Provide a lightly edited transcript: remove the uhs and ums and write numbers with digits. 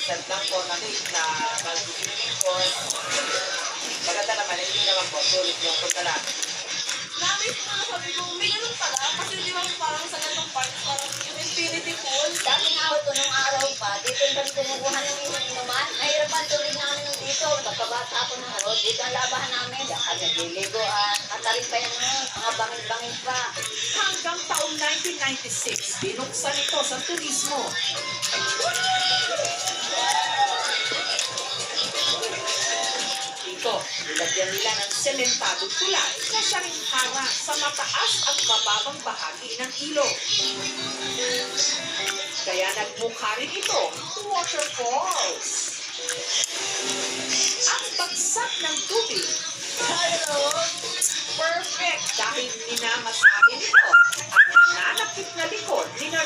minsan lang po na late na mag-swimming course. Maganda naman, hindi naman po, sulit yung punta lang. Namiss ko na sabi ko, may ganun pala. Kasi di ba parang sa ganung part, parang yung infinity pool. Dati nga ako nung araw pa, dito yung kami kumukuha ng inuman. Nahirapan tuloy namin nung dito. Pagkabata ako ng dito ang labahan namin. Diyan kami nagliliguan. Matarik pa yan mga bangin-bangin pa. Hanggang taong 1996, binuksan ito sa turismo. Dito, nilagyan nila ng sementadong tulay na siya rin harang sa mataas at mababang bahagi ng ilog. Kaya nagmukha rin ito waterfalls. Ang bagsak ng tubig, perfect dahil minamasahe nito ang nananakit na